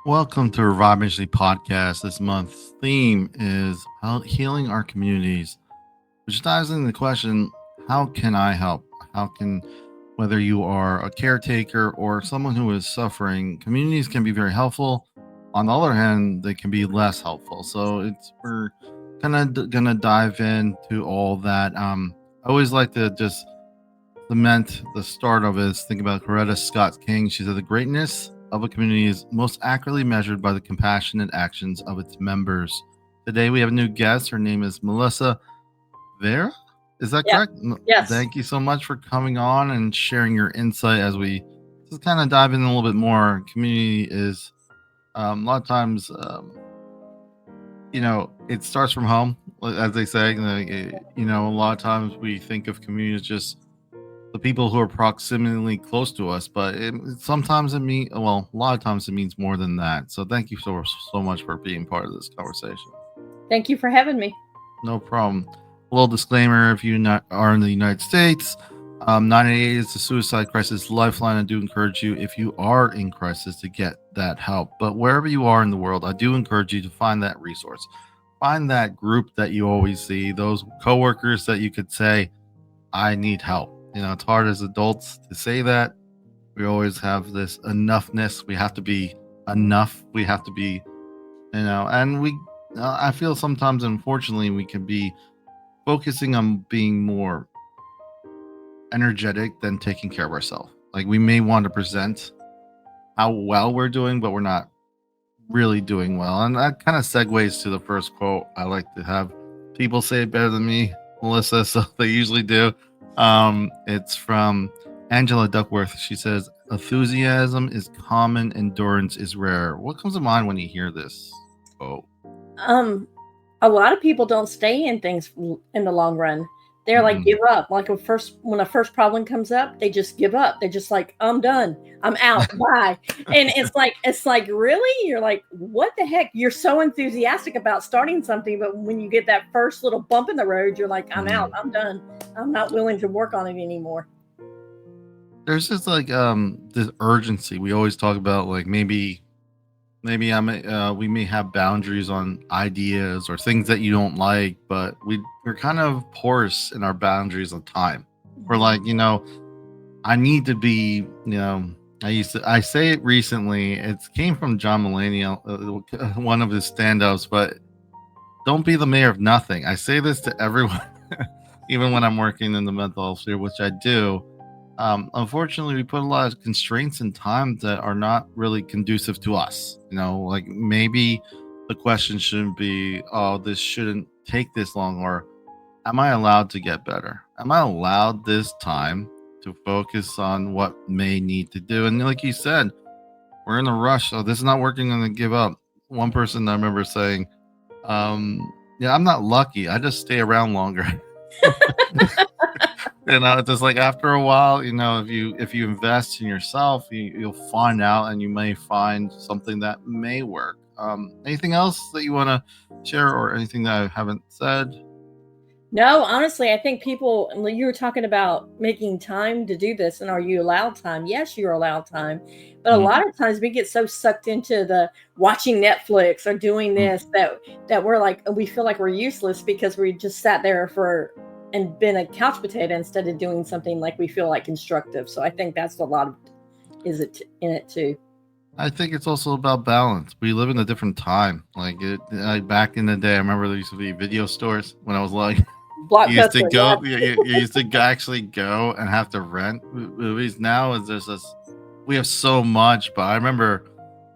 Welcome to Revive Ministry Podcast. This month's theme is healing our communities, which dives into the question, how can I help? How can, whether you are a caretaker or someone who is suffering, communities can be very helpful. On the other hand, they can be less helpful. So we're kind of gonna dive into all that. I always like to just cement the start of it. Think about Coretta Scott King. She said the greatness of a community is most accurately measured by the compassionate actions of its members. Today we have a new guest. Her name is Melissa Vera. Is that Yeah. correct? Yes. Thank you so much for coming on and sharing your insight as we just kind of dive in a little bit more. Community is a lot of times, it starts from home, as they say. A lot of times we think of community as just the people who are proximately close to us, but sometimes it means, well, a lot of times it means more than that. So thank you so much for being part of this conversation. Thank you for having me. No problem. A little disclaimer: if you are in the United States, 988 is the suicide crisis lifeline. I do encourage you, if you are in crisis, to get that help. But wherever you are in the world, I do encourage you to find that resource. Find that group that you always see, those coworkers that you could say, I need help. It's hard as adults to say that. We always have this enoughness. We have to be enough. We have to be, and I feel sometimes, unfortunately, we can be focusing on being more energetic than taking care of ourselves. Like we may want to present how well we're doing, but we're not really doing well. And that kind of segues to the first quote. I like to have people say it better than me, Melissa, so they usually do. It's from Angela Duckworth. She says, enthusiasm is common, endurance is rare. What comes to mind when you hear this quote? Um, a lot of people don't stay in things in the long run. They're like give up. Like when a first problem comes up, they just give up. They're just like, I'm done. I'm out. Bye. And it's like really, you're like, what the heck? You're so enthusiastic about starting something, but when you get that first little bump in the road, you're like, I'm out. I'm done. I'm not willing to work on it anymore. There's just like this urgency. We always talk about like maybe we may have boundaries on ideas or things that you don't like, but we're kind of porous in our boundaries of time. We're like, I need to be, I say it recently. It came from John Mulaney, one of his stand-ups, but don't be the mayor of nothing. I say this to everyone, even when I'm working in the mental health sphere, which I do. Unfortunately, we put a lot of constraints in time that are not really conducive to us. Like maybe the question shouldn't be, oh, this shouldn't take this long, or am I allowed to get better? Am I allowed this time to focus on what may need to do? And like you said, we're in a rush. So this is not working. I'm going to give up. One person I remember saying, yeah, I'm not lucky. I just stay around longer. Just like after a while, if you invest in yourself, you'll find out, and you may find something that may work. Anything else that you want to share, or anything that I haven't said? No, honestly, I think people, you were talking about making time to do this, and are you allowed time? Yes, you're allowed time. But a lot of times we get so sucked into the watching Netflix or doing this that we're like, we feel like we're useless because we just sat there and been a couch potato instead of doing something like we feel like constructive. So I think that's a lot of in it too. I think it's also about balance. We live in a different time. Like back in the day, I remember there used to be video stores when I was like, you used to Blockbuster, go, yeah. you used to actually go and have to rent movies. Now is there's this, we have so much. But I remember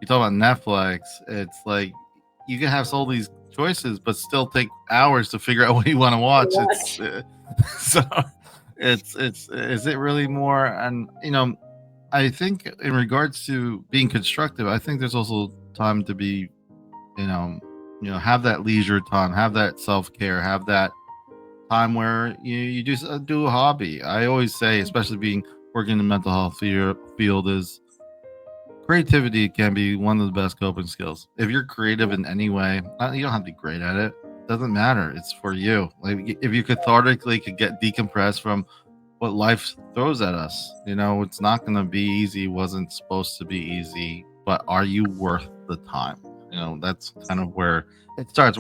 you talk about Netflix. It's like you can have all these choices, but still take hours to figure out what you want to watch. So it's is it really more? And I think in regards to being constructive, I think there's also time to be, you know, have that leisure time, have that self care, have that time where you just do a hobby. I always say, especially being working in the mental health field, is creativity can be one of the best coping skills. If you're creative in any way, you don't have to be great at it. Doesn't matter. It's for you. Like if you cathartically could get decompressed from what life throws at us, it's not going to be easy. It wasn't supposed to be easy, but are you worth the time. That's kind of where it starts.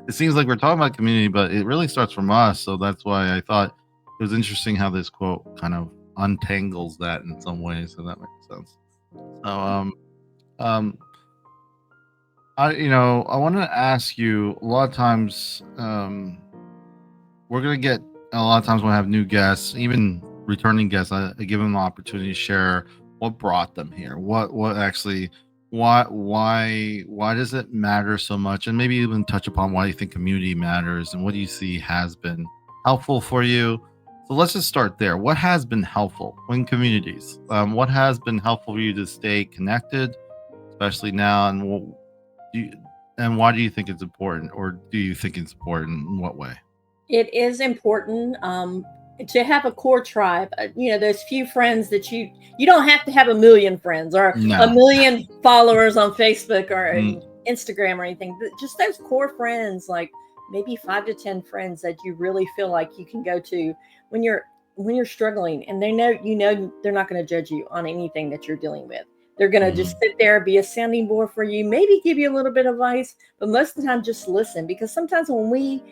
It seems like we're talking about community, but it really starts from us. So that's why I thought it was interesting how this quote kind of untangles that in some ways. So that makes sense. So um, I want to ask you. A lot of times, we're gonna get a lot of times when I have new guests, even returning guests, I give them the opportunity to share what brought them here, what actually, why does it matter so much, and maybe even touch upon why you think community matters and what do you see has been helpful for you. So let's just start there. What has been helpful in communities? What has been helpful for you to stay connected, especially now, and do you, and why do you think it's important, or do you think it's important in what way? It is important to have a core tribe. Those few friends that you don't have to have a million friends or a No. million followers on Facebook or Mm, Instagram or anything. But just those core friends, like maybe 5 to 10 friends that you really feel like you can go to when you're struggling, and they're not going to judge you on anything that you're dealing with. They're going to just mhm, sit there, be a sounding board for you, maybe give you a little bit of advice, but most of the time just listen, because sometimes when we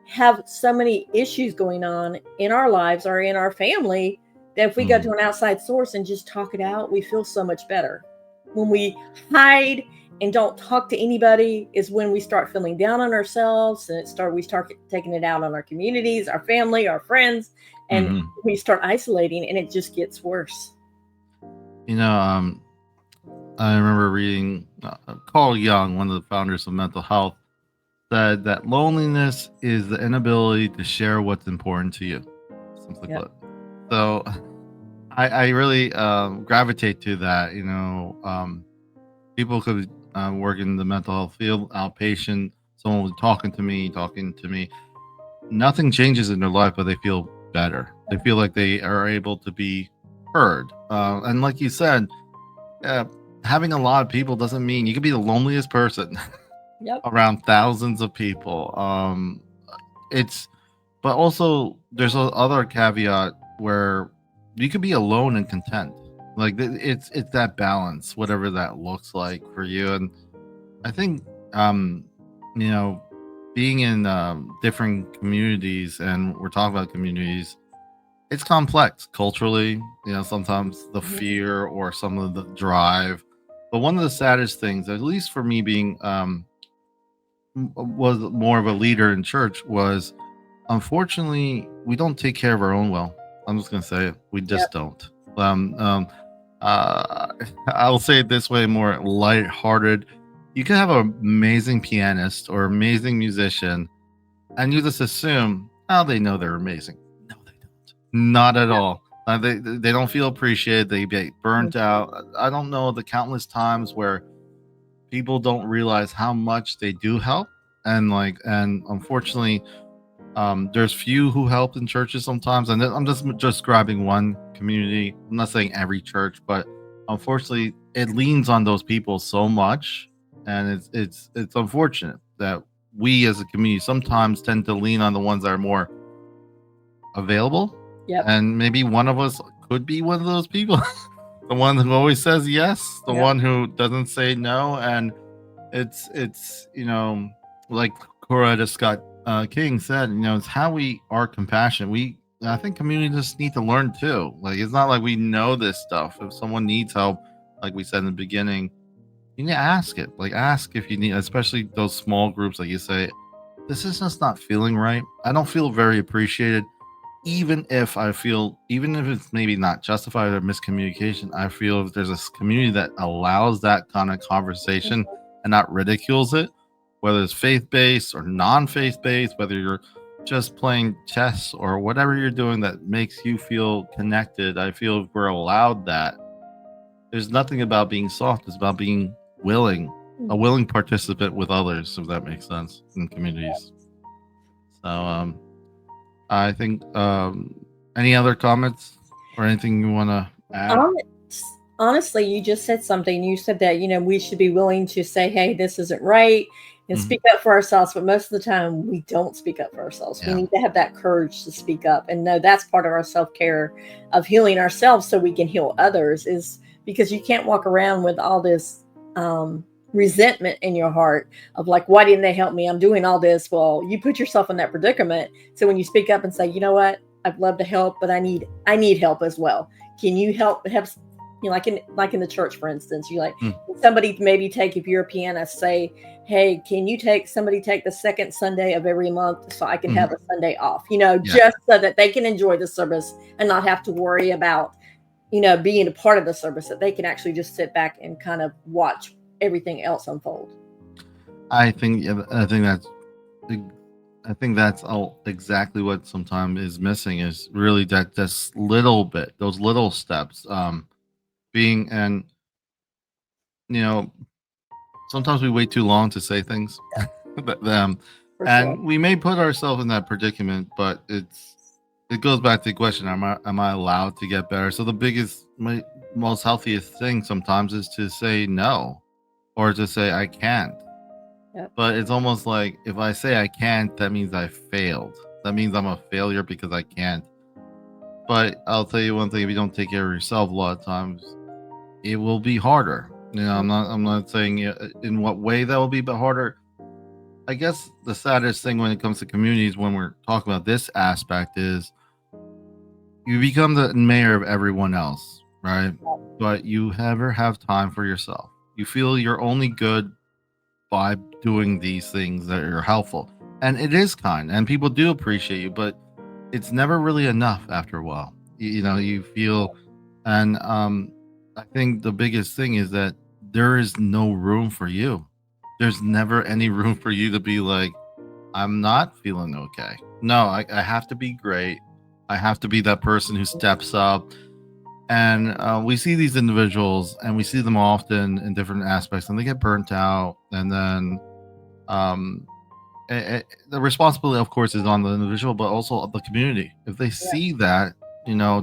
have so many issues going on in our lives or in our family that if we go mhm. to an outside source and just talk it out, we feel so much better. When we hide and don't talk to anybody is when we start feeling down on ourselves, and we start taking it out on our communities, our family, our friends, and Mhm. we start isolating, and it just gets worse. You know, I remember reading Carl Jung, one of the founders of mental health, said that loneliness is the inability to share what's important to you. Simply Yep. put. So I really gravitate to that. People could work in the mental health field, outpatient. Someone was talking to me. Nothing changes in their life, but they feel better. They feel like they are able to be heard. And like you said, uh, having a lot of people doesn't mean you could be the loneliest person Yep. around thousands of people. It's but also there's a other caveat where you could be alone and content. Like it's that balance, whatever that looks like for you. And I think um, you know, being in different communities, and we're talking about communities, it's complex culturally. Sometimes the Mhm. fear or some of the drive. But one of the saddest things, at least for me, being was more of a leader in church, was unfortunately we don't take care of our own well. I'm just gonna say it. We just Yep. don't. Um, um, uh, I'll say it this way, more lighthearted. You can have an amazing pianist or amazing musician, and you just assume, oh, they know they're amazing. No, they don't. Not at Yep. all. They don't feel appreciated. They get burnt Mhm. out. I don't know the countless times where people don't realize how much they do help, and unfortunately, there's few who help in churches sometimes, and I'm just grabbing one community. I'm not saying every church, but unfortunately, it leans on those people so much, and it's unfortunate that we as a community sometimes tend to lean on the ones that are more available, Yep. and maybe one of us could be one of those people, the one who always says yes, the Yep. one who doesn't say no, and it's like Coretta Scott King said, it's how we are compassionate. I think communities need to learn too. Like it's not like we know this stuff. If someone needs help, like we said in the beginning, you need to ask it. Like ask if you need, especially those small groups. Like you say, this is just not feeling right. I don't feel very appreciated. Even if it's maybe not justified or miscommunication, I feel if there's a community that allows that kind of conversation and not ridicules it, whether it's faith based or non faith based, whether you're just playing chess or whatever you're doing that makes you feel connected, I feel if we're allowed that, there's nothing about being soft. It's about being willing, a Mhm. willing participant with others, if that makes sense, in communities. So, I think, any other comments or anything you want to add? Hon- Honestly, you just said something. You said that, we should be willing to say, hey, this isn't right, and Mhm. speak up for ourselves. But most of the time, we don't speak up for ourselves. We Yeah. need to have that courage to speak up. And no, that's part of our self care of healing ourselves so we can heal others, is because you can't walk around with all this resentment in your heart of like, why didn't they help me? I'm doing all this. Well, you put yourself in that predicament. So when you speak up and say, you know what, I'd love to help, but I need help as well. Can you help? Like in the church, for instance, you like Mm, somebody maybe take, if you're a pianist, say, hey, can you take the second Sunday of every month so I can mhm. have a Sunday off? Yeah. Just so that they can enjoy the service and not have to worry about being a part of the service, that they can actually just sit back and kind of watch everything else unfold. I think yeah, ex- I think that's all exactly what sometimes is missing is really that this little bit, those little steps, being and you know sometimes we wait too long to say things, but For sure. and we may put ourselves in that predicament, but it goes back to the question: am I allowed to get better? So the most healthiest thing sometimes is to say no, or to say I can't. Yep. But it's almost like if I say I can't, that means I failed. That means I'm a failure because I can't. But I'll tell you one thing: if you don't take care of yourself, a lot of times it will be harder. I'm not saying in what way that will be, but harder. I guess the saddest thing when it comes to communities, when we're talking about this aspect, is you become the mayor of everyone else, right? But you never have time for yourself. You feel you're only good by doing these things that are helpful. And it is kind, and people do appreciate you, but it's never really enough after a while. You feel, and I think the biggest thing is that there is no room for you. There's never any room for you to be like, I'm not feeling okay. No, I have to be great. I have to be that person who steps up. And we see these individuals, and we see them often in different aspects, and they get burnt out. And then um, the responsibility, of course, is on the individual, but also of the community. If they Yeah. see that,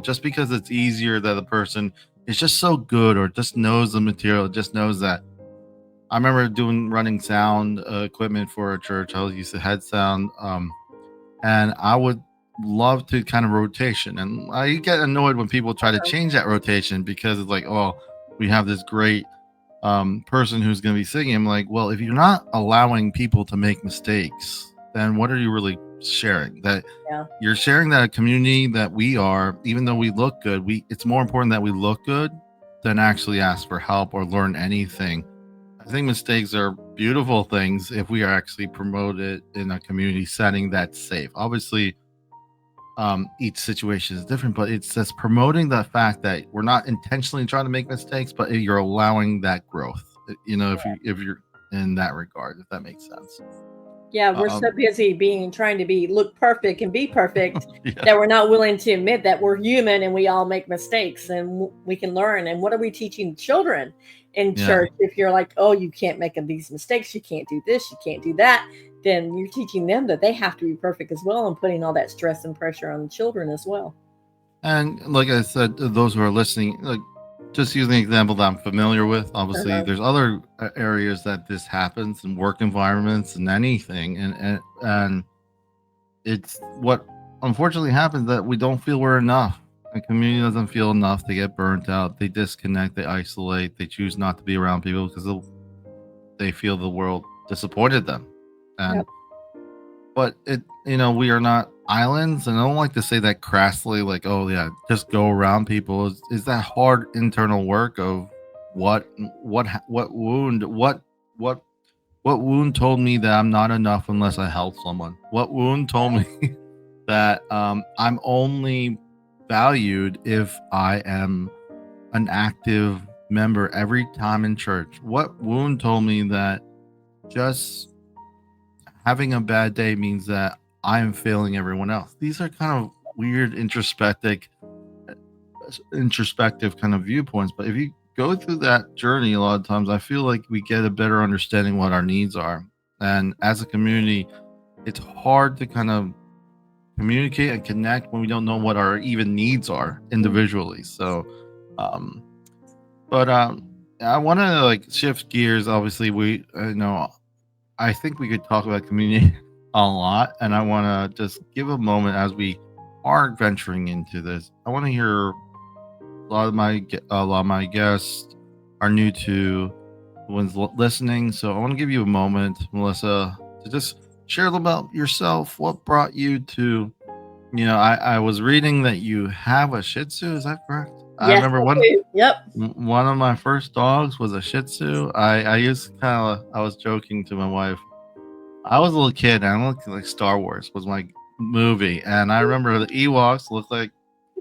just because it's easier that the person is just so good or just knows the material, just knows that. I remember doing running sound equipment for a church. I was used to head sound, and I would love to kind of rotation. And I get annoyed when people try to change that rotation because it's like, oh, we have this great person who's going to be singing. I'm like, well, if you're not allowing people to make mistakes, then what are you really sharing? That Yeah. you're sharing that a community that we are, even though we look good, it's more important that we look good than actually ask for help or learn anything. I think mistakes are beautiful things if we are actually promoted in a community setting that's safe. Obviously, each situation is different, but it's just promoting the fact that we're not intentionally trying to make mistakes, but you're allowing that growth. If you're in that regard, if that makes sense. Yeah, we're so Um, busy being trying to be look perfect and be perfect yeah, that we're not willing to admit that we're human and we all make mistakes and we can learn. And what are we teaching children in yeah, church? If you're like, oh, you can't make these mistakes, you can't do this, you can't do that, then you're teaching them that they have to be perfect as well and putting all that stress and pressure on the children as well. and like I said, to those who are listening, like just using an example that I'm familiar with. Obviously, Uh-huh. there's other areas that this happens in work environments and anything, and it's what unfortunately happens that we don't feel we're enough. The community doesn't feel enough. They get burnt out. They disconnect. They isolate. They choose not to be around people because they feel the world disappointed them. And Yep. but we are not islands, and I don't like to say that crassly. Like, oh yeah, just go around people. Is that hard internal work of what wound what wound told me that I'm not enough unless I help someone? What wound told me that I'm only valued if I am an active member every time in church? What wound told me that just having a bad day means that I'm failing everyone else? These are kind of weird introspective kind of viewpoints. But if you go through that journey, a lot of times I feel like we get a better understanding what our needs are. And as a community, it's hard to kind of communicate and connect when we don't know what our even needs are individually. So, um, but I want to like shift gears. Obviously, I think we could talk about community a lot, and I want to just give a moment as we are venturing into this. I want to hear a lot of my guests are new to one's listening. So I want to give you a moment, Melissa, to just share a little about yourself. What brought you to, I was reading that you have a Shih Tzu. Is that correct? I Yes, remember I do. Yep. one of my first dogs was a Shih Tzu. I used kind of, I was joking to my wife. I was a little kid and I looked like Star Wars was my movie. And I remember the Ewoks looked like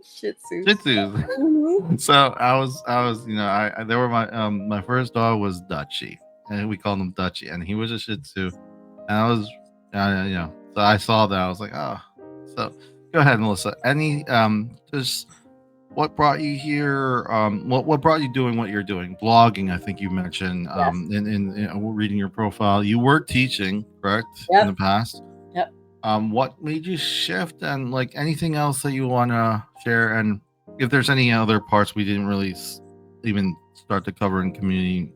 Shih Shih Tzus. Tzus. Mhm. So I was, they were my first dog was Dutchie, and we called him Dutchie, and he was a Shih Tzu, and I was, so I saw that I was like, oh, so go ahead, Melissa. Any just what brought you here? What brought you doing what you're doing? Blogging, I think you mentioned. Yes. In reading your profile, you were teaching, correct, in the Yep. past. Yep. What made you shift, and like anything else that you want to share, and if there's any other parts we didn't really even start to cover in community,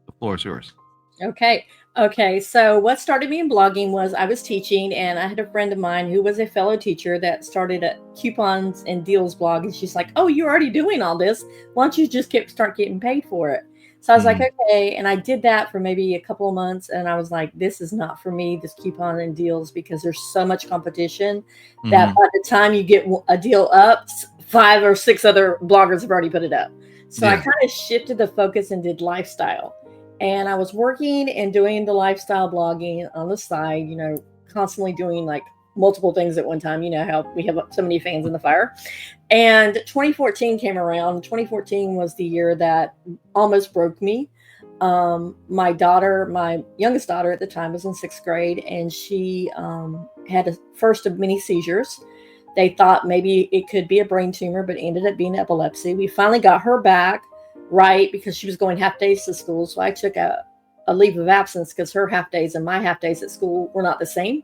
the floor is yours. Okay. Okay. So what started me in blogging was I was teaching and I had a friend of mine who was a fellow teacher that started a coupons and deals blog. And she's like, "Oh, you're already doing all this. Why don't you just start getting paid for it?" So I was like, Mm, okay. And I did that for maybe a couple of months. And I was like, this is not for me, this coupon and deals, because there's so much competition that mm-hmm. by the time you get a deal up, five or six other bloggers have already put it up. So I Yeah. kind of shifted the focus and did lifestyle. And I was working and doing the lifestyle blogging on the side, constantly doing like multiple things at one time. You know how we have so many fans in the fire. And 2014 came around. 2014 was the year that almost broke me. My daughter, my youngest daughter at the time, was in sixth grade, and she had a first of many seizures. They thought maybe it could be a brain tumor, but it ended up being epilepsy. We finally got her back right because she was going half days to school. So I took a leave of absence because her half days and my half days at school were not the same.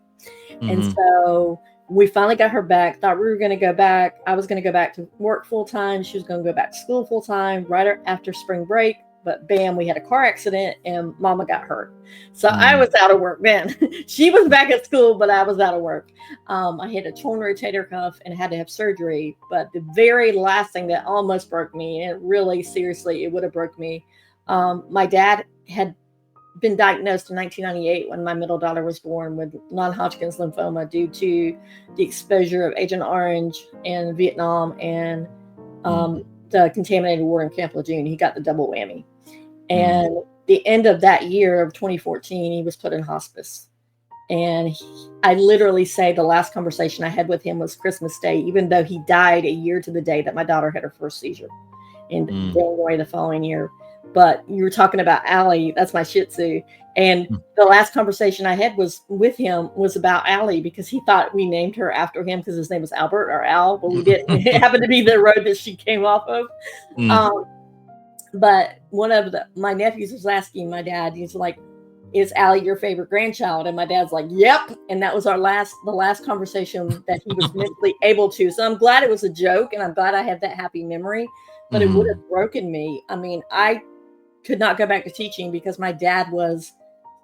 And Mm-hmm. so we finally got her back. Thought we were going to go back. I was going to go back to work full time. She was going to go back to school full time right after spring break. But bam, we had a car accident and mama got hurt. So I Mm, was out of work then. She was back at school, but I was out of work. I had a torn rotator cuff and had to have surgery. But the very last thing that almost broke me, and really seriously, it would have broke me. My dad had been diagnosed in 1998 when my middle daughter was born with non-Hodgkin's lymphoma due to the exposure of Agent Orange in Vietnam and mm, the contaminated water in Camp Lejeune. He got the double whammy. mm, And the end of that year of 2014, he was put in hospice. And I literally say the last conversation I had with him was Christmas Day, even though he died a year to the day that my daughter had her first seizure in mm, January the following year. But you were talking about Allie, that's my Shih Tzu. And mm. the last conversation I had was with him was about Allie because he thought we named her after him because his name was Albert or Al, but we didn't. It happened to be the road that she came off of. Mm. Um, but one of my nephews was asking my dad, he's like, "Is Allie your favorite grandchild?" And my dad's like, "Yep." And that was the last conversation that he was mentally able to. So I'm glad it was a joke, and I'm glad I have that happy memory. But it would Mhm, have broken me. I mean, I could not go back to teaching because my dad was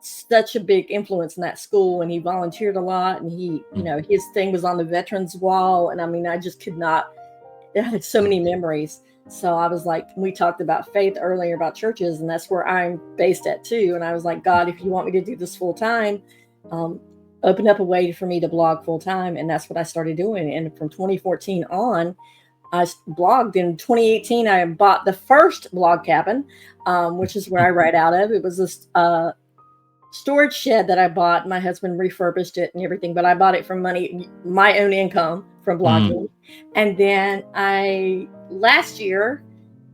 such a big influence in that school, and he volunteered a lot, and he, mm, his thing was on the veterans wall, and I mean, I just could not. I had so mm, many memories. So I was like, we talked about faith earlier about churches, and that's where I'm based at too. And I was like, God, if you want me to do this full time, um, open up a way for me to blog full time. And that's what I started doing. And from 2014 on, I blogged. In 2018, I bought the first blog cabin, which is where I write out of. It was this storage shed that I bought. My husband refurbished it and everything, but I bought it from my own income from mm, blogging. And then last year,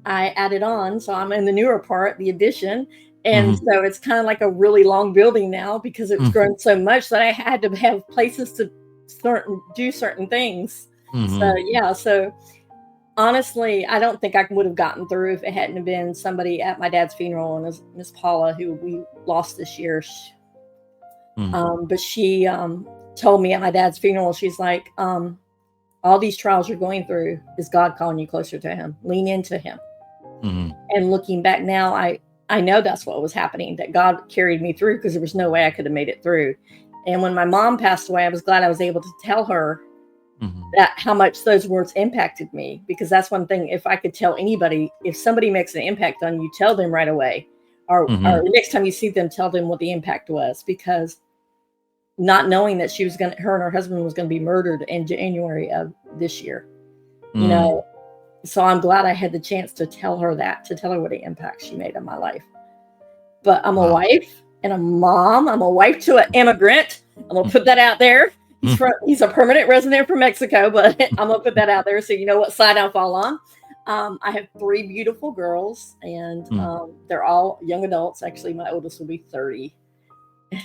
I added on. So I'm in the newer part, the addition. And mhm, so it's kind of like a really long building now because it's mm, grown so much that I had to have places to do certain things. So mhm, yeah, so honestly, I don't think I would have gotten through if it hadn't have been somebody at my dad's funeral, and Miss Paula, who we lost this year. mm, But she told me at my dad's funeral, she's like, all these trials you're going through is God calling you closer to Him. Lean into Him. mhm, And looking back now, I know that's what was happening, that God carried me through because there was no way I could have made it through. And when my mom passed away, I was glad I was able to tell her mhm, that how much those words impacted me, because that's one thing. If I could tell anybody, if somebody makes an impact on you, tell them right away. or Hmm. next time you see them, tell them what the impact was, because not knowing that her and her husband was going to be murdered in January of this year, you Mm. know. So I'm glad I had the chance to tell her that, to tell her what an impact she made on my life. But I'm a Wow. wife and a mom. I'm a wife to an immigrant. I'm gonna put that out there. He's a permanent resident from Mexico, but I'm gonna put that out there so you know what side I fall on. I have 3 beautiful girls, and Mm. they're all young adults. Actually, my oldest will be 30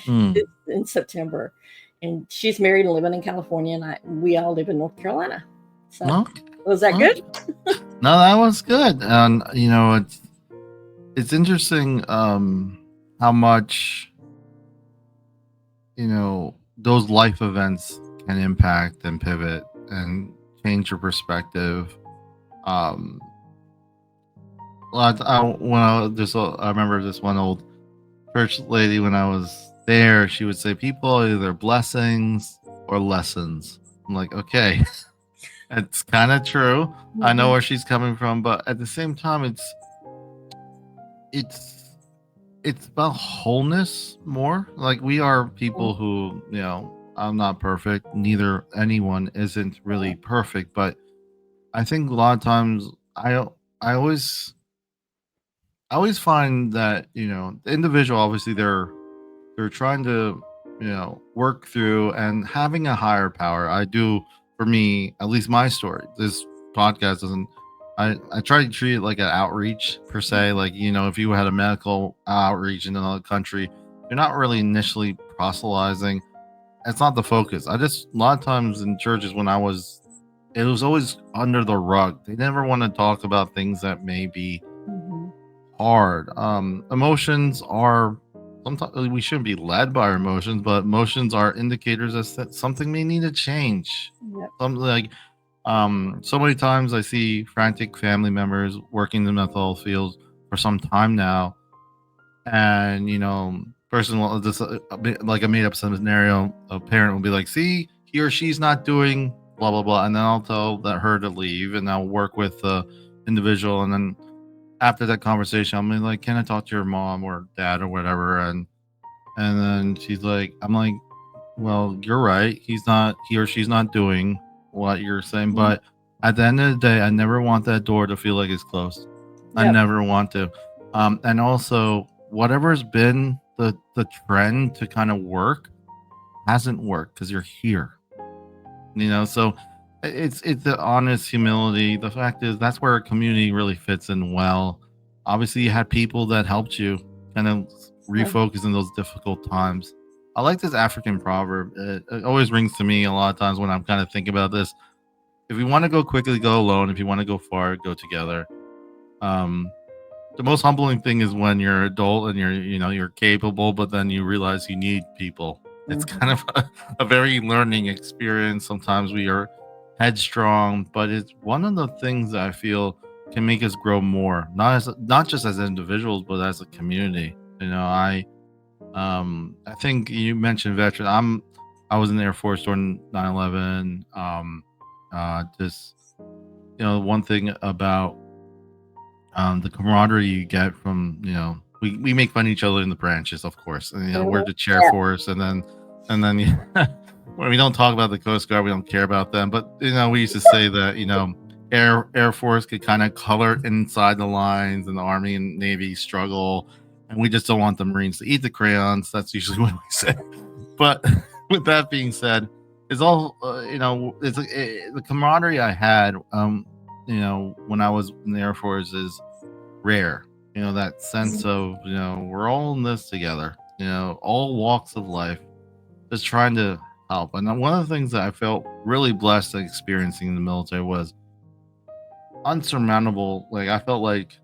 Mm. in September, and she's married and living in California, and we all live in North Carolina. So, Okay. was that good? Okay. No, that was good. And it's interesting how much those life events can impact and pivot and change your perspective. Um, I remember this one old church lady when I was there. She would say, "People are either blessings or lessons." I'm like, okay, it's kind of true. I know Mhm. where she's coming from, but at the same time, it's it's about wholeness more. Like we are people who, I'm not perfect. Neither anyone isn't really perfect, but I think a lot of times I always I always find that, the individual obviously they're trying to, work through and having a higher power. I do, for me, at least my story. This podcast doesn't. I try to treat it like an outreach per se. Like, if you had a medical outreach in another country, you're not really initially proselytizing. It's not the focus. I just a lot of times in churches when it was always under the rug. They never want to talk about things that may be Mhm. hard. Emotions are sometimes we shouldn't be led by our emotions, but emotions are indicators that something may need to change. Yep. Something like so many times I see frantic family members working in the mental health field for some time now, and person will just like a made up scenario. A parent will be like, "See, he or she's not doing blah blah blah," and then I'll tell that her to leave, and I'll work with the individual, and then after that conversation, I'm like, "Can I talk to your mom or dad or whatever?" And then she's like, "I'm like, well, you're right. He or she's not doing what you're saying, Mhm. but at the end of the day, I never want that door to feel like it's closed. I Yep. never want to. And also, whatever's been the trend to kind of work hasn't worked because you're here. So it's the honest humility. The fact is that's where a community really fits in well. Obviously you had people that helped you kind of Yeah. refocus in those difficult times. I like this African proverb. It always rings to me a lot of times when I'm kind of thinking about this. If you want to go quickly, go alone. If you want to go far, go together. um the most humbling thing is when you're adult and you're capable, but then you realize you need people. It's kind Mhm. of a very learning experience. Sometimes we are headstrong, but it's one of the things that I feel can make us grow more, not just as individuals, but as a community. I think you mentioned veteran. I was in the Air Force during 9/11. Just one thing about the camaraderie you get from we make fun of each other in the branches, of course, and we're Mhm. the chair Yeah. force, and then when we don't talk about the Coast Guard, we don't care about them, but we used to say that Air Force could kind of color inside the lines, and the Army and Navy struggle, and we just don't want the Marines to eat the crayons. That's usually what we say. But with that being said, it's all the camaraderie I had when I was in the Air Force is rare. That sense of, we're all in this together, all walks of life, just trying to help. And then one of the things that I felt really blessed experiencing in the military was unsurmountable. Like, I felt like,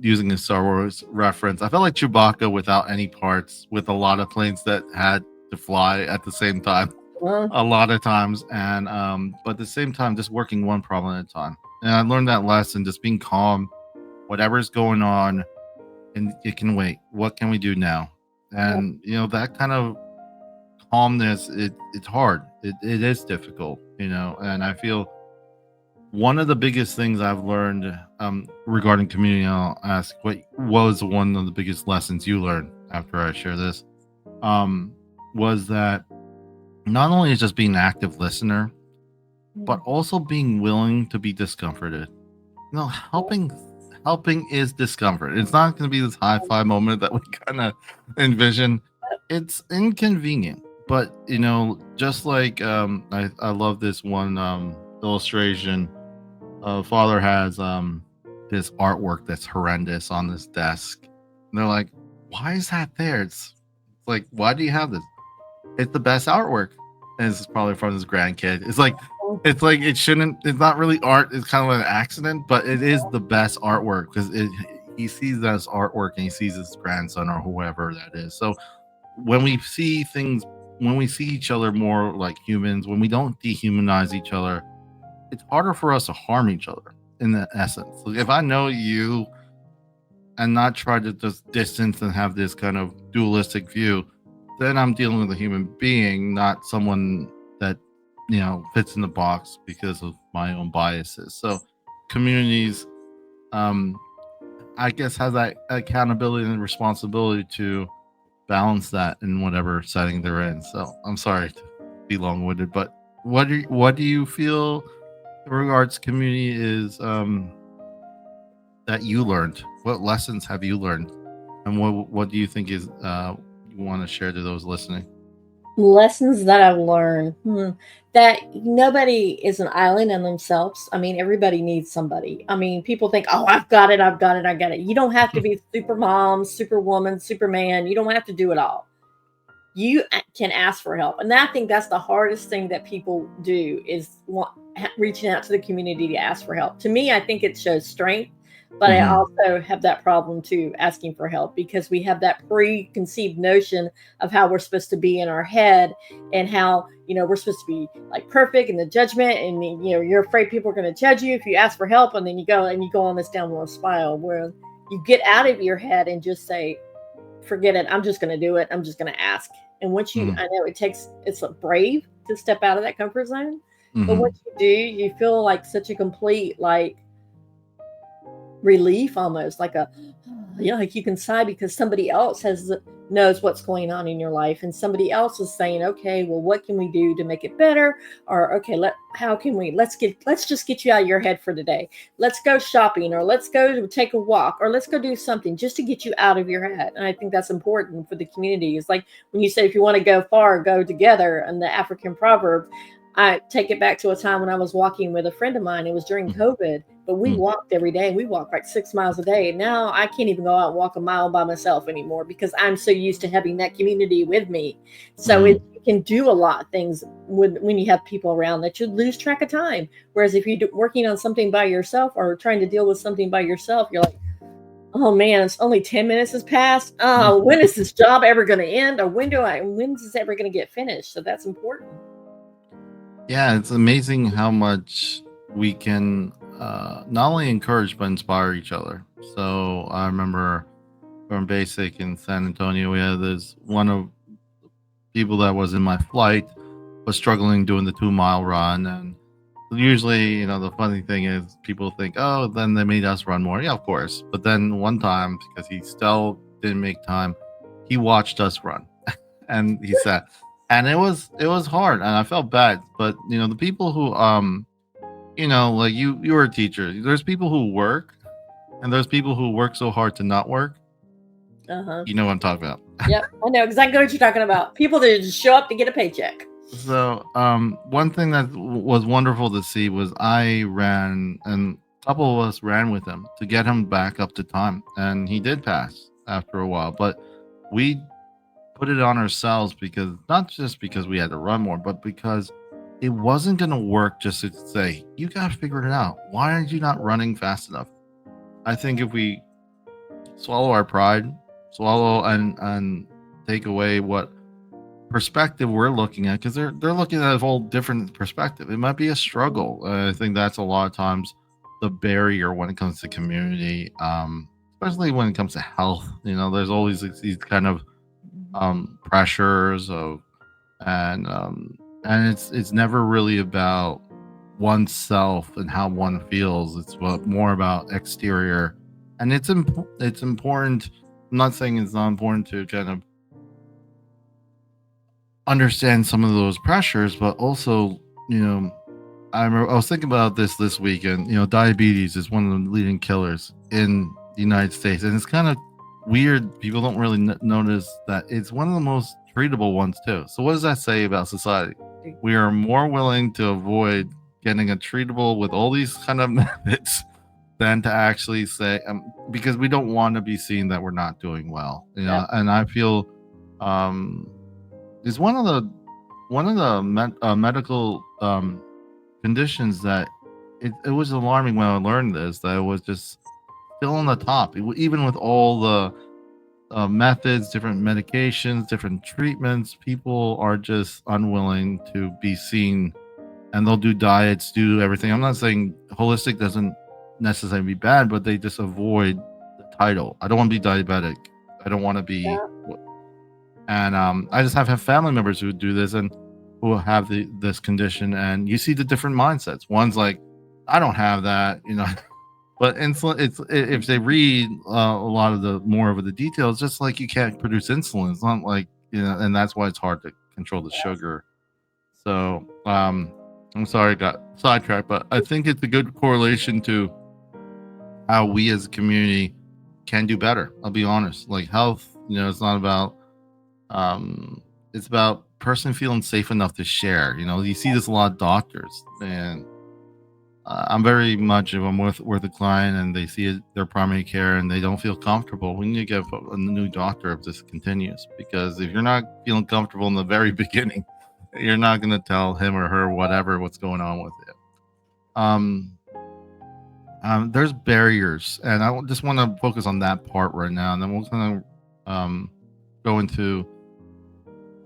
using a Star Wars reference, I felt like Chewbacca without any parts, with a lot of planes that had to fly at the same time, Well, a lot of times. And, but at the same time, just working one problem at a time. And I learned that lesson, just being calm, whatever's going on, and it can wait. What can we do now? yeah. And that kind of calmness, it's hard. It is difficult, and I feel one of the biggest things I've learned regarding community, I'll ask what was one of the biggest lessons you learned after I share this, um, was that not only is just being an active listener, but Mm. also being willing to be discomforted. Helping is discomfort. It's not going to be this high five moment that we kind of envision. It's inconvenient, but just like I love this one illustration. Father has this artwork that's horrendous on this desk, and they're like, "Why is that there?" It's like, "Why do you have this?" It's the best artwork, and this is probably from his grandkid. It's like it shouldn't. It's not really art. It's kind of an accident, but it is the best artwork because he sees that as artwork and he sees his grandson or whoever that is. So when we see things, when we see each other more like humans, when we don't dehumanize each other, it's harder for us to harm each other in the essence. Like if I know you and not try to just distance and have this kind of dualistic view, then I'm dealing with a human being, not someone that fits in the box because of my own biases. So communities, um, I guess, has that accountability and responsibility to balance that in whatever setting they're in. So I'm sorry to be long-winded, but what do you feel in regards to community is that you learned? What lessons have you learned, and what do you think is you want to share to those listening? Lessons that I've learned, that nobody is an island in themselves. I mean, everybody needs somebody. I mean, people think, oh, I've got it, I've got it, I got it. You don't have to be super mom, superwoman, superman. You don't have to do it all. You can ask for help, and I think that's the hardest thing that people do is reaching out to the community to ask for help. To me, I think it shows strength, but I Hmm. also have that problem too, asking for help, because we have that preconceived notion of how we're supposed to be in our head, and how we're supposed to be like perfect in the judgment, and you're afraid people are going to judge you if you ask for help, and then you go on this downward spiral where you get out of your head and just say, forget it. I'm just going to do it. I'm just going to ask. And once Hmm. I know it's brave to step out of that comfort zone. But Hmm. once you do, you feel like such a complete, like, relief, almost like a, like you can sigh because somebody else knows what's going on in your life, and somebody else is saying, okay, well, what can we do to make it better? Or, okay, how can we, let's just get you out of your head for today. Let's go shopping, or let's go to take a walk, or let's go do something just to get you out of your head. And I think that's important for the community. It's like when you say, if you want to go far, go together, and the African proverb, I take it back to a time when I was walking with a friend of mine. It was during COVID, but we Hmm. walked every day. We walked like 6 miles a day. Now I can't even go out and walk a mile by myself anymore because I'm so used to having that community with me. So Hmm. you can do a lot of things when you have people around, that you lose track of time. Whereas if you're working on something by yourself or trying to deal with something by yourself, you're like, oh man, it's only 10 minutes has passed. Oh, when is this job ever going to end? Or when's this ever going to get finished? So that's important. Yeah, it's amazing how much we can not only encourage but inspire each other. So I remember from basic in San Antonio, we had this one of people that was in my flight was struggling doing the 2 mile run. And usually, the funny thing is people think, oh, then they made us run more. Yeah, of course. But then one time, because he still didn't make time, he watched us run and he said, and it was hard and I felt bad. But the people who like you were a teacher. There's people who work and there's people who work so hard to not work. Uh-huh. You know what I'm talking about. Yep. I know exactly what you're talking about. People that just show up to get a paycheck. So, one thing that was wonderful to see was I ran, and a couple of us ran with him to get him back up to time, and he did pass after a while. But we put it on ourselves because not just because we had to run more, but because it wasn't going to work just to say you got to figure it out. Why aren't you not running fast enough? I think if we swallow our pride, swallow and take away what perspective we're looking at, because they're looking at a whole different perspective. It might be a struggle. I think that's a lot of times the barrier when it comes to community, especially when it comes to health. There's always these kind of pressures of and it's never really about oneself and how one feels. It's more about exterior, and it's important. I'm not saying it's not important to kind of understand some of those pressures, but also, you know, I was thinking about this weekend. You know, diabetes is one of the leading killers in the United States, and it's kind of weird. People don't really notice that it's one of the most treatable ones too. So, what does that say about society? We are more willing to avoid getting a treatable with all these kind of methods than to actually say, because we don't want to be seen that we're not doing well. You Yeah. know, and I feel um, is one of the medical conditions that it was alarming when I learned this, that it was just still on the top. Even with all the methods, different medications, different treatments, people are just unwilling to be seen, and they'll do diets, do everything. I'm not saying holistic doesn't necessarily be bad, but they just avoid the title. I don't want to be diabetic. I don't want to be, Yeah. and I just have family members who do this and who have this condition, and you see the different mindsets. One's like, I don't have that, you know. But insulin, if they read a lot of the more of the details, just like you can't produce insulin, it's not like, you know, and that's why it's hard to control the sugar. So I'm sorry I got sidetracked, but I think it's a good correlation to how we as a community can do better. I'll be honest. Like health, you know, it's not about it's about person feeling safe enough to share. You know, you see this a lot of doctors, and I'm very much if I'm with a client and they see their primary care and they don't feel comfortable, we need to get a new doctor if this continues. Because if you're not feeling comfortable in the very beginning, you're not going to tell him or her what's going on with it. Um, there's barriers, and just want to focus on that part right now, and then we'll kind of go into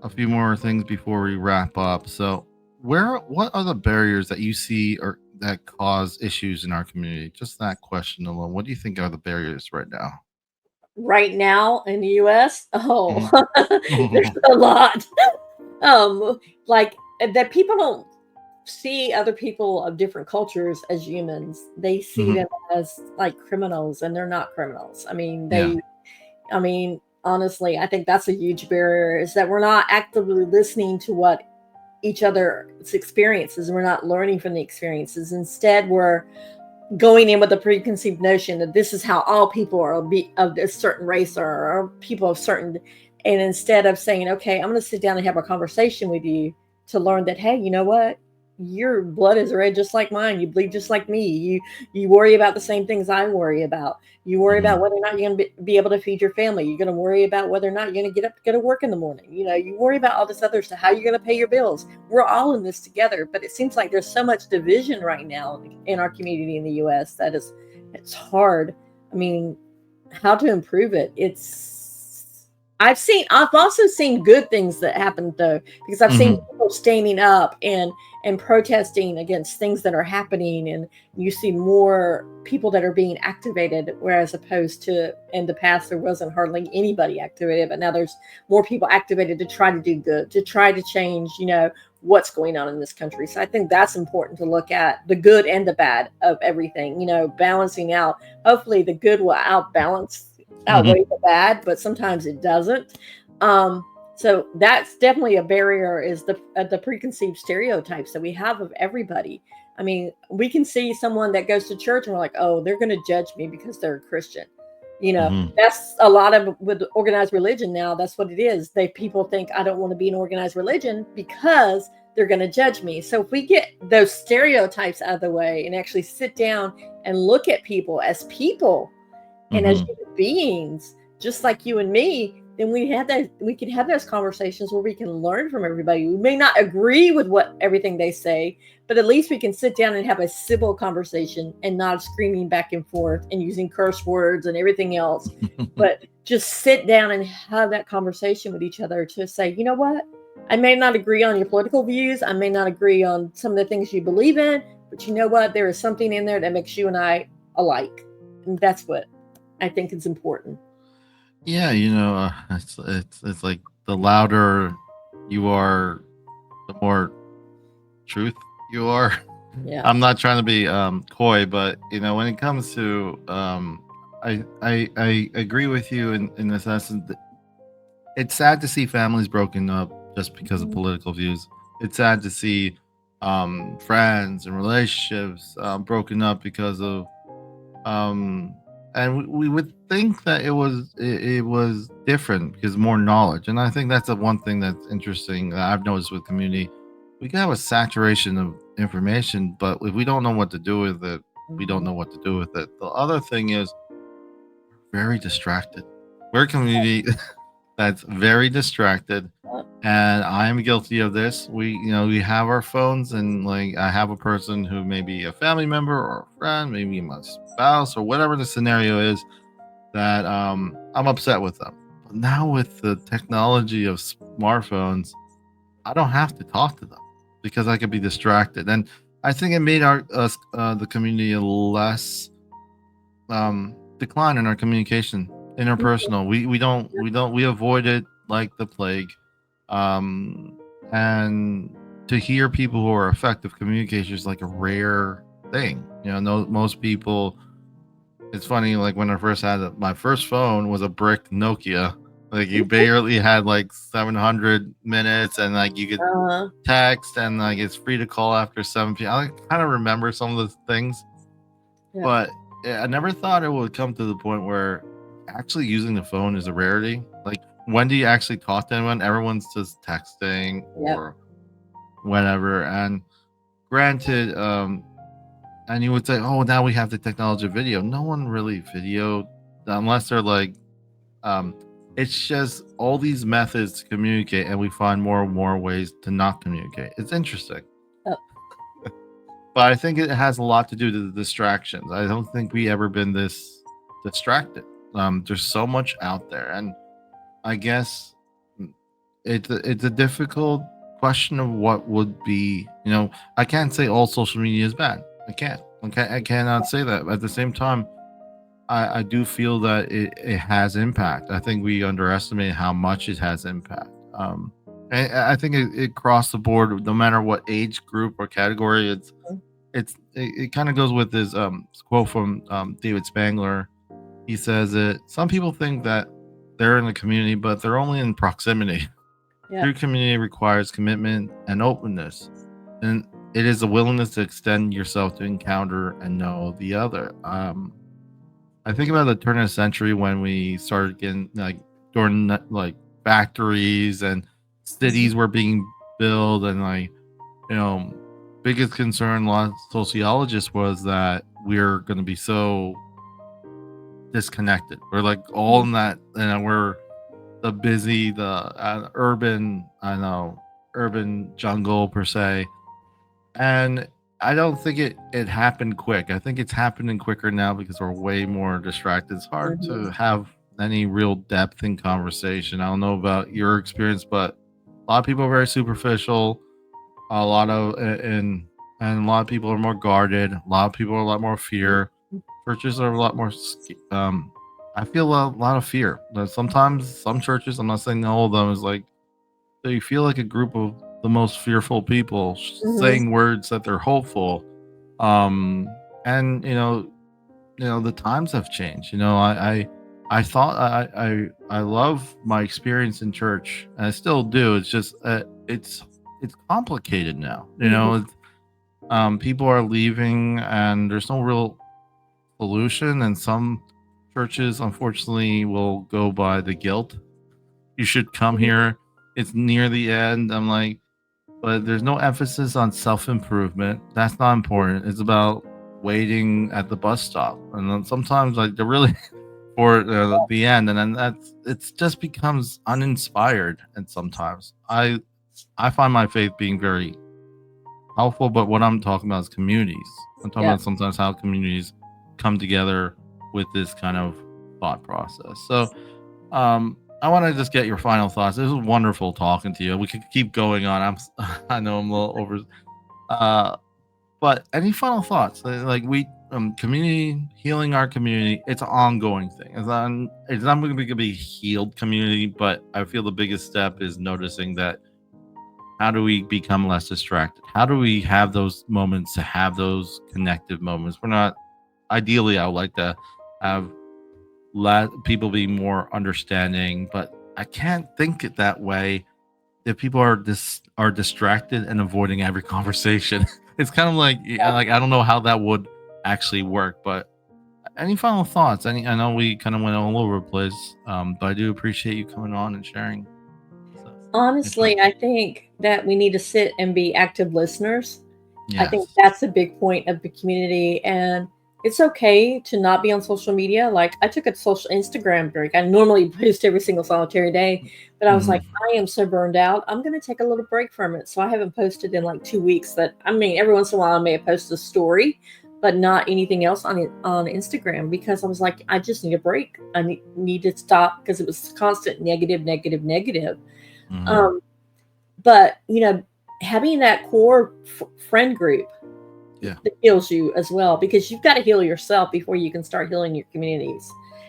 a few more things before we wrap up. So, what are the barriers that you see or that cause issues in our community? Just that question alone. What do you think are the barriers right now? Right now in the US, oh, Mhm. there's a lot. Um, like that people don't see other people of different cultures as humans. They see Mhm. them as like criminals, and they're not criminals. Yeah. I mean, honestly, I think that's a huge barrier is that we're not actively listening to what each other's experiences. We're not learning from the experiences. Instead, we're going in with a preconceived notion that this is how all people are of a certain race or people of certain, and instead of saying, okay, I'm going to sit down and have a conversation with you to learn that, hey, you know what, your blood is red just like mine, you bleed just like me, you worry about the same things I worry about, you worry about Mhm. whether or not you're going to be able to feed your family, you're going to worry about whether or not you're going to get up to go to work in the morning, you worry about all this other stuff, how you're going to pay your bills. We're all in this together, but it seems like there's so much division right now in our community in the US that it's hard. I mean, how to improve it? I've also seen good things that happen though, because I've seen Mhm. people standing up and protesting against things that are happening, and you see more people that are being activated, whereas opposed to in the past there wasn't hardly anybody activated, but now there's more people activated to try to do good, to try to change, what's going on in this country. So I think that's important to look at the good and the bad of everything, balancing out. Hopefully the good will outweigh Mhm. the bad, but sometimes it doesn't. Um, so that's definitely a barrier is the preconceived stereotypes that we have of everybody. I mean, we can see someone that goes to church and we're like, oh, they're going to judge me because they're a Christian. Mhm. That's a lot of with organized religion now. That's what it is. People think I don't want to be an organized religion because they're going to judge me. So if we get those stereotypes out of the way and actually sit down and look at people and as Mhm. human beings, just like you and me, then we can have those conversations where we can learn from everybody. We may not agree with what everything they say, but at least we can sit down and have a civil conversation and not screaming back and forth and using curse words and everything else. But just sit down and have that conversation with each other to say, you know what? I may not agree on your political views. I may not agree on some of the things you believe in, but you know what? There is something in there that makes you and I alike. And that's what I think it's important. Yeah, it's like the louder you are, the more truth you are. Yeah. I'm not trying to be coy, but when it comes to I agree with you in the sense that it's sad to see families broken up just because of Mhm. political views. It's sad to see friends and relationships broken up because of um and we would think that it was different because more knowledge, and I think that's the one thing that's interesting that I've noticed with community. We can have a saturation of information, but if we don't know what to do with it, we don't Mhm. know what to do with it. The other thing is very distracted. We're a community that's very distracted, Uh, and I am guilty of this. We have our phones, and like I have a person who may be a family member or a friend, maybe my spouse or whatever the scenario is, that I'm upset with them. But now with the technology of smartphones, I don't have to talk to them because I could be distracted, and I think it made our us the community a less decline in our communication, interpersonal. We avoid it like the plague. um and to hear people who are effective communicators is like a rare thing. No, most people, it's funny, like when I first had my first phone was a brick Nokia. Like you barely had like 700 minutes, and like you could uh, text, and like it's free to call after 7 p.m. I kind of remember some of the things, yeah. but I never thought it would come to the point where actually using the phone is a rarity. Like, when do you actually talk to anyone? Everyone's just texting Yep. or whatever. And granted, and you would say, "Oh, now we have the technology of video." No one really video unless they're like, um, it's just all these methods to communicate, and we find more and more ways to not communicate. It's interesting. Yep. But I think it has a lot to do with the distractions. I don't think we ever been this distracted. There's so much out there, and I guess it's a difficult question of what would be. I can't say all social media is bad. I can't. Okay, I cannot say that. At the same time, I do feel that it has impact. I think we underestimate how much it has impact. And I think it crossed the board, no matter what age group or category. It kind of goes with this quote from David Spangler. He says that some people think that they're in a community, but they're only in proximity. Yep. True community requires commitment and openness, and it is a willingness to extend yourself to encounter and know the other. I think about the turn of the century when we started getting like during like factories and Mhm. cities were being built, and like you know, biggest concern a lot of sociologists was that we're going to be so disconnected. We're like all Mhm. in that, we're the busy, the urban, I know, urban jungle per se. And I don't think it happened quick. I think it's happening quicker now because we're way more distracted. It's hard to Mhm. have any real depth in conversation. I don't know about your experience, but a lot of people are very superficial. A lot of and a lot of people are more guarded. A lot of people are a lot more fear. Churches are a lot more. I feel a lot of fear. Sometimes some churches, I'm not saying all of them, is like they feel like a group of the most fearful people Mhm. saying words that they're hopeful. Um, and the times have changed. I thought I love my experience in church, and I still do. It's just it's complicated now. Mhm. People are leaving, and there's no real solution. And some churches, unfortunately, will go by the guilt. You should come Mhm. here. It's near the end. I'm like, but there's no emphasis on self improvement. That's not important. It's about waiting at the bus stop, and then sometimes like they're really for the end, and then that's it's just becomes uninspired. And sometimes I find my faith being very helpful, but what I'm talking about is communities. I'm talking Yep. about sometimes how communities come together with this kind of thought process. So I want to just get your final thoughts. This was wonderful talking to you. We could keep going on. I know I'm a little over uh but any final thoughts? Like we community healing our community, it's an ongoing thing. It's not going to be a healed community, but I feel the biggest step is noticing that How do we become less distracted? How do we have those moments to have those connective moments? We're not ideally. I would like to have let people be more understanding, but I can't think it that way if people are distracted and avoiding every conversation. It's kind of like, yeah, like I don't know how that would actually work. But any final thoughts? Any? I know we kind of went all over the place, but I do appreciate you coming on and sharing. So, any Honestly, final- I think that we need to sit and be active listeners. I think yes. that's a big point of the community. And it's okay to not be on social media. Like I took a social Instagram break. I normally post every single solitary day, but I was like, Hmm. I am so burned out. I'm going to take a little break from it. So I haven't posted in like 2 weeks. That I mean, every once in a while I may have posted a story, but not anything else on Instagram because I was like, I just need a break. I need to stop because it was constant negative, negative, negative. Hmm. Um, but having that core friend group Yeah. that heals you as well because you've got to heal yourself before you can start healing your communities,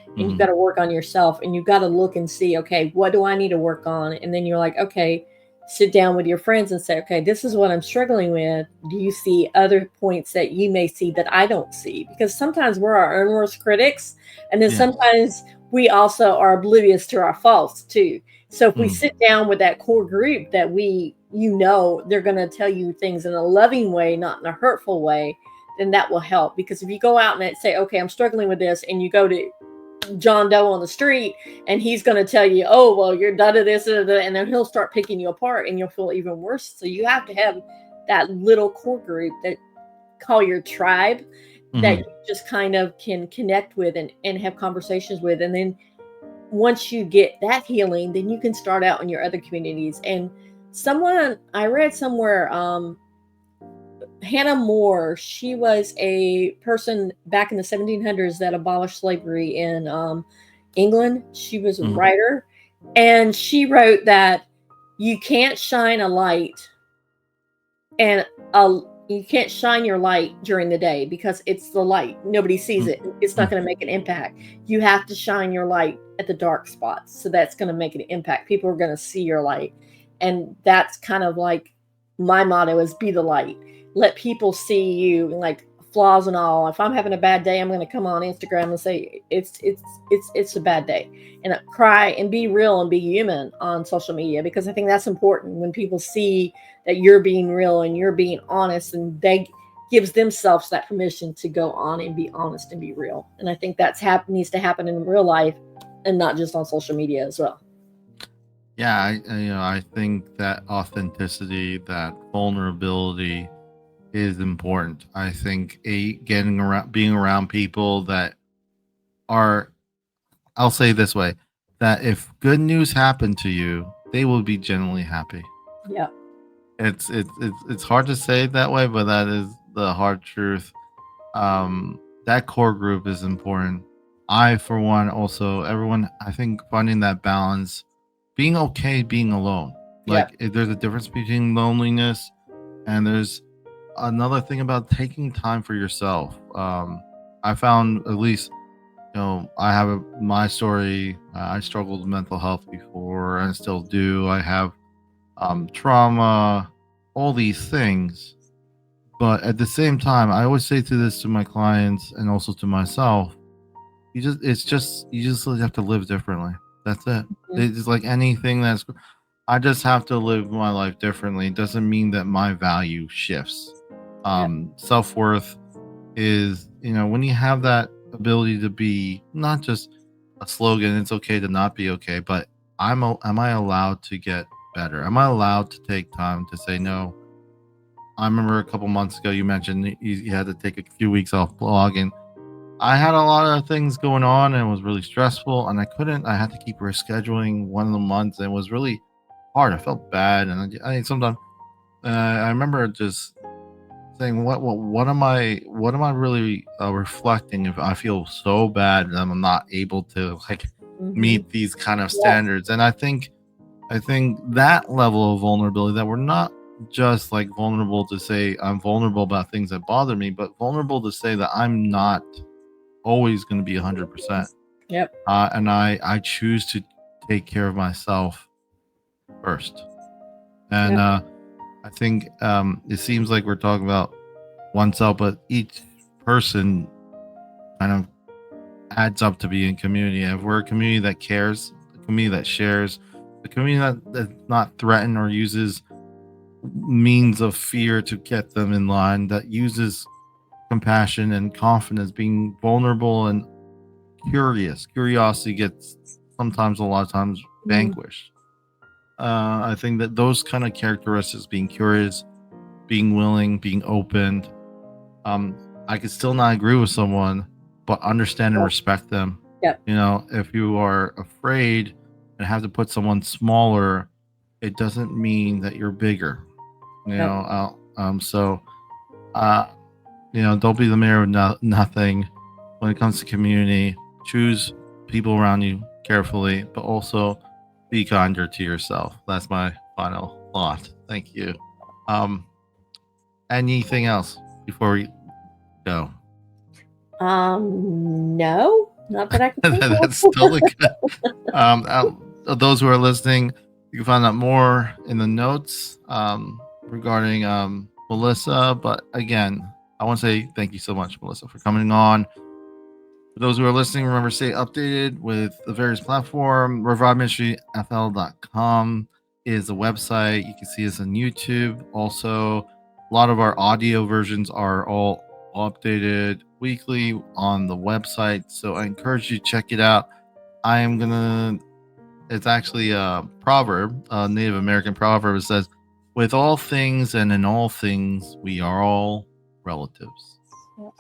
and you've Hmm. got to work on yourself, and you've got to look and see, okay, what do I need to work on? And then you're like, okay, sit down with your friends and say, okay, this is what I'm struggling with. Do you see other points that you may see that I don't see? Because sometimes we're our own worst critics, and then Yes. sometimes we also are oblivious to our faults too. So if we Mm. sit down with that core group that they're going to tell you things in a loving way, not in a hurtful way, then that will help. Because if you go out and say, okay, I'm struggling with this, and you go to John Doe on the street and he's going to tell you, oh, well, you're da da this, da, da, and then he'll start picking you apart and you'll feel even worse. So you have to have that little core group that call your tribe that Hmm. you just kind of can connect with and have conversations with. And then once you get that healing, then you can start out in your other communities. And someone I read somewhere, Hannah More, she was a person back in the 1700s that abolished slavery in England. She was a Hmm. writer, and she wrote that you can't shine a light and you can't shine your light during the day because it's the light. Nobody sees it. It's not going to make an impact. You have to shine your light at the dark spots. So that's going to make an impact. People are going to see your light. And that's kind of like my motto is be the light. Let people see you, like flaws and all. If I'm having a bad day, I'm going to come on Instagram and say it's a bad day, and cry and be real and be human on social media, because I think that's important when people see that you're being real and you're being honest, and they gives themselves that permission to go on and be honest and be real. And I think that's needs to happen in real life and not just on social media as well. Yeah, I think that authenticity, that vulnerability is important. I think getting around, being around people that are, I'll say it this way, that if good news happened to you, they will be genuinely happy. Yeah. It's hard to say it that way, but that is the hard truth. That core group is important. I, for one, also everyone. I think finding that balance, being okay being alone. Yeah. Like there's a difference between loneliness and there's another thing about taking time for yourself. I found, at least, I have my story. I struggled with mental health before and still do. I have trauma, all these things. But at the same time, I always say to this to my clients and also to myself, you just have to live differently. That's it. Mhm. It's like anything I just have to live my life differently. It doesn't mean that my value shifts. Yeah. Self-worth is, when you have that ability to be not just a slogan, it's okay to not be okay, but am I allowed to get better? Am I allowed to take time to say no? I remember a couple months ago you mentioned you had to take a few weeks off blogging. I had a lot of things going on and it was really stressful, and I had to keep rescheduling one of the months, and it was really hard. I felt bad, and I sometimes I remember just saying, what am I really reflecting if I feel so bad that I'm not able to like Hmm. meet these kind of Yes. standards? And I think that level of vulnerability, that we're not just like vulnerable to say I'm vulnerable about things that bother me, but vulnerable to say that I'm not always going to be 100%. Yep. And I choose to take care of myself first. And Yep. I think it seems like we're talking about oneself, but each person kind of adds up to be in community. And if we're a community that cares, a community that shares, a community that's not threatened or uses means of fear to get them in line, that uses compassion and confidence, being vulnerable and curious. Curiosity gets sometimes, a lot of times, Mm, vanquished. I think that those kind of characteristics, being curious, being willing, being open, um, I could still not agree with someone, but understand and yep. respect them. Yep. You know, if you are afraid and have to put someone smaller, it doesn't mean that you're bigger. You Yep. know, uh, don't be the mayor of nothing when it comes to community. Choose people around you carefully, but also be kinder to yourself. That's my final thought. Thank you. Um, Anything else before we go? No, not that I can think That's of. totally good. Those who are listening, you can find out more in the notes regarding Melissa. But again, I want to say thank you so much, Melissa, for coming on. For those who are listening, remember stay updated with the various platform. RevivMinistryFL.com is the website. You can see us on YouTube. Also, a lot of our audio versions are all updated weekly on the website. So I encourage you to check it out. I am gonna. It's actually a proverb, a Native American proverb. It says, "With all things and in all things, we are all relatives." Yes.